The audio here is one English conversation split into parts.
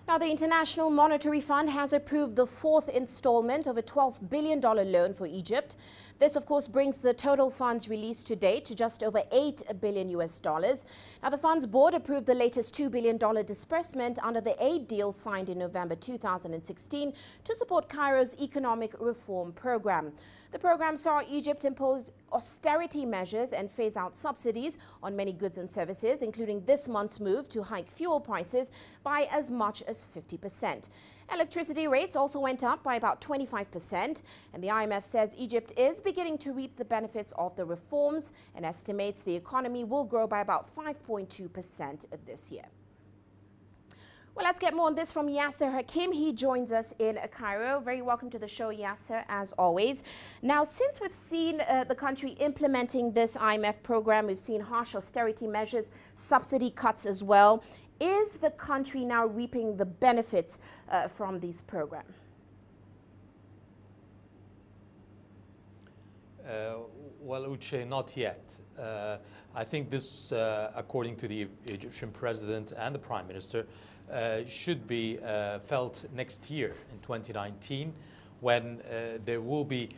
Now, the International Monetary Fund has approved the fourth installment of a $12 billion loan for Egypt. This, of course, brings the total funds released to date to just over $8 billion. Now, the fund's board approved the latest $2 billion disbursement under the aid deal signed in November 2016 to support Cairo's economic reform program. The program saw Egypt impose austerity measures and phase out subsidies on many goods and services, including this month's move to hike fuel prices by as much as 50%. Electricity rates also went up by about 25%, and the IMF says Egypt is beginning to reap the benefits of the reforms and estimates the economy will grow by about 5.2% this year. Well, let's get more on this from Yasser Hakim. He joins us in Cairo. Very welcome to the show, Yasser, as always. Now, since we've seen the country implementing this IMF program, we've seen harsh austerity measures, subsidy cuts as well. Is the country now reaping the benefits from this program? Well, Uche, not yet. I think this, according to the Egyptian president and the prime minister, should be felt next year in 2019, when there will be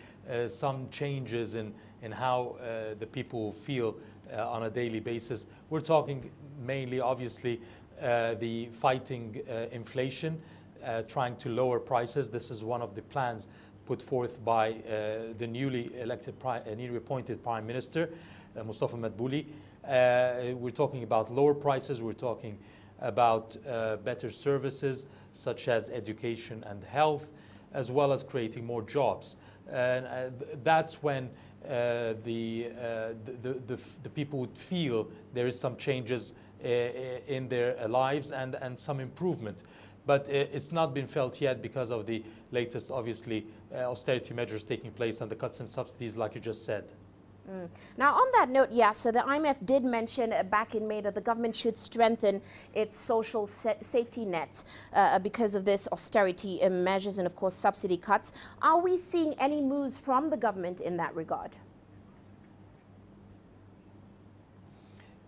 some changes in how the people feel on a daily basis. We're talking mainly, obviously, the fighting inflation, trying to lower prices. This is one of the plans put forth by the newly appointed Prime Minister, Mustafa Madbouli. We're talking about lower prices. We're talking about better services such as education and health, as well as creating more jobs. And that's when the people would feel there is some changes in their lives and some improvement. But it's not been felt yet because of the latest, obviously, austerity measures taking place and the cuts in subsidies, like you just said. Now, on that note, Yasser, the IMF did mention back in May that the government should strengthen its social safety nets because of this austerity measures and, of course, subsidy cuts. Are we seeing any moves from the government in that regard?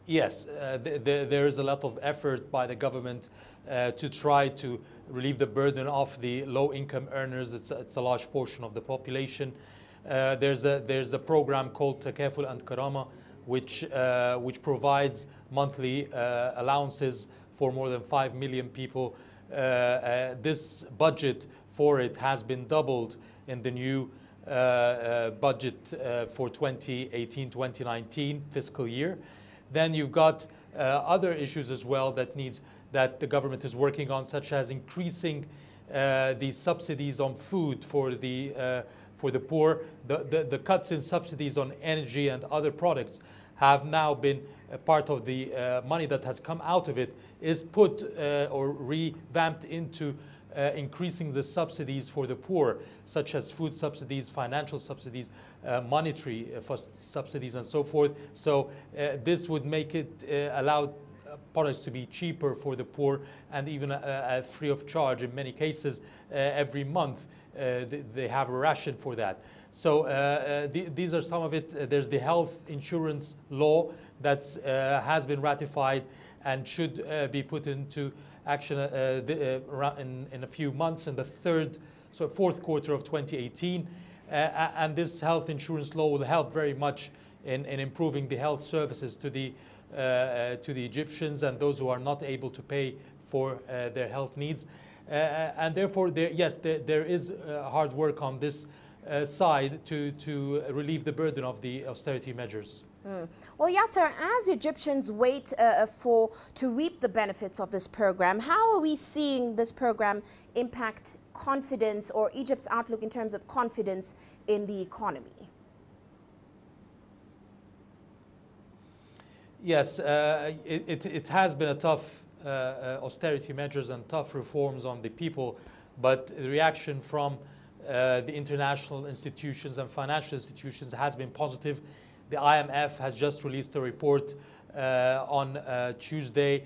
Yes, there is a lot of effort by the government to try to relieve the burden of the low-income earners. It's a large portion of the population. There's a program called Takaful and Karama, which provides monthly allowances for more than 5 million people. This budget for it has been doubled in the new budget for 2018-2019 fiscal year. Then you've got other issues as well that the government is working on, such as increasing the subsidies on food for the poor. The cuts in subsidies on energy and other products have now been a part of the money that has come out of it is put or revamped into increasing the subsidies for the poor, such as food subsidies, financial subsidies, monetary subsidies, and so forth. So this would make it allow products to be cheaper for the poor and even free of charge in many cases every month. They have a ration for that. So these are some of it. There's the health insurance law that has been ratified and should be put into action in a few months, in the fourth quarter of 2018. And this health insurance law will help very much in improving the health services to the Egyptians and those who are not able to pay for their health needs. And therefore, there is hard work on this side to relieve the burden of the austerity measures. Well, Yasser, as Egyptians wait to reap the benefits of this program, how are we seeing this program impact confidence or Egypt's outlook in terms of confidence in the economy? Yes, it has been a tough austerity measures and tough reforms on the people, but the reaction from the international institutions and financial institutions has been positive. The IMF has just released a report on Tuesday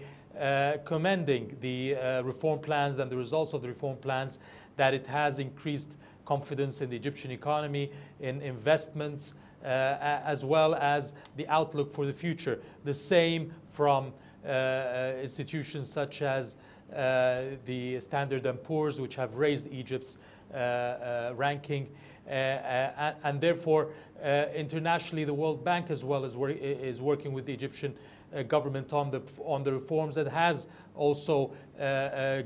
commending the reform plans and the results of the reform plans, that it has increased confidence in the Egyptian economy, in investments, as well as the outlook for the future. The same from institutions such as the Standard & Poor's, which have raised Egypt's ranking. And therefore, internationally, the World Bank as well is working with the Egyptian government on the reforms, that has also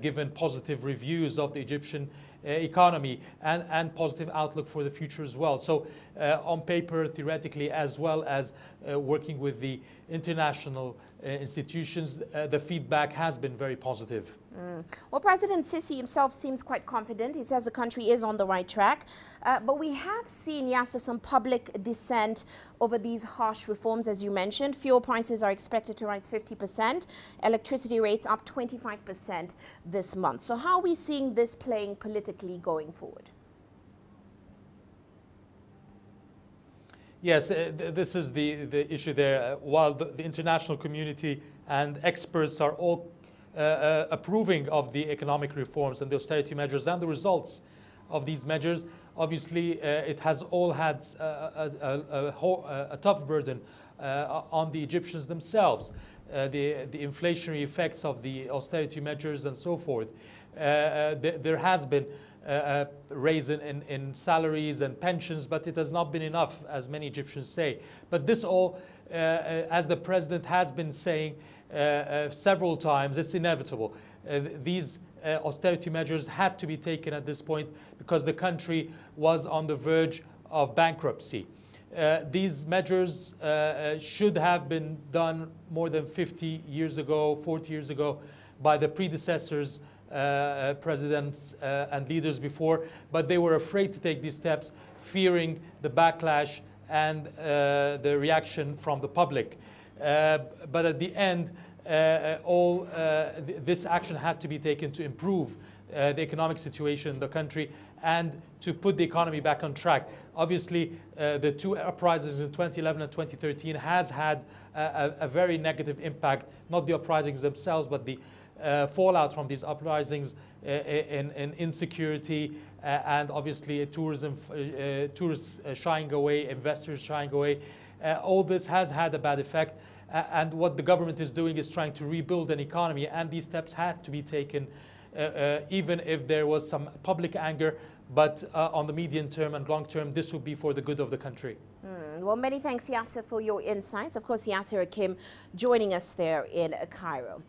given positive reviews of the Egyptian economy and positive outlook for the future as well. So on paper, theoretically, as well as working with the international institutions, the feedback has been very positive. Well, President Sisi himself seems quite confident. He says the country is on the right track. But we have seen, Yasser, some public dissent over these harsh reforms, as you mentioned. Fuel prices are expected to rise 50%, electricity rates up 25% this month. So how are we seeing this playing politically going forward? Yes, this is the issue there. While the international community and experts are all approving of the economic reforms and the austerity measures and the results of these measures, obviously it has all had a tough burden on the Egyptians themselves. The inflationary effects of the austerity measures and so forth. There has been a raise in salaries and pensions, but it has not been enough, as many Egyptians say. But this all, as the president has been saying several times, it's inevitable. These austerity measures had to be taken at this point because the country was on the verge of bankruptcy. These measures should have been done more than 50 years ago, 40 years ago, by the predecessors, presidents and leaders before, but they were afraid to take these steps, fearing the backlash and the reaction from the public. But at the end, this action had to be taken to improve the economic situation in the country and to put the economy back on track. Obviously, the two uprisings in 2011 and 2013 has had a very negative impact, not the uprisings themselves, but the fallout from these uprisings in insecurity and obviously tourists shying away, investors shying away. All this has had a bad effect. And what the government is doing is trying to rebuild an economy, and these steps had to be taken even if there was some public anger. But on the medium term and long term, this would be for the good of the country. Well, many thanks, Yasser, for your insights. Of course, Yasser Hakim joining us there in Cairo.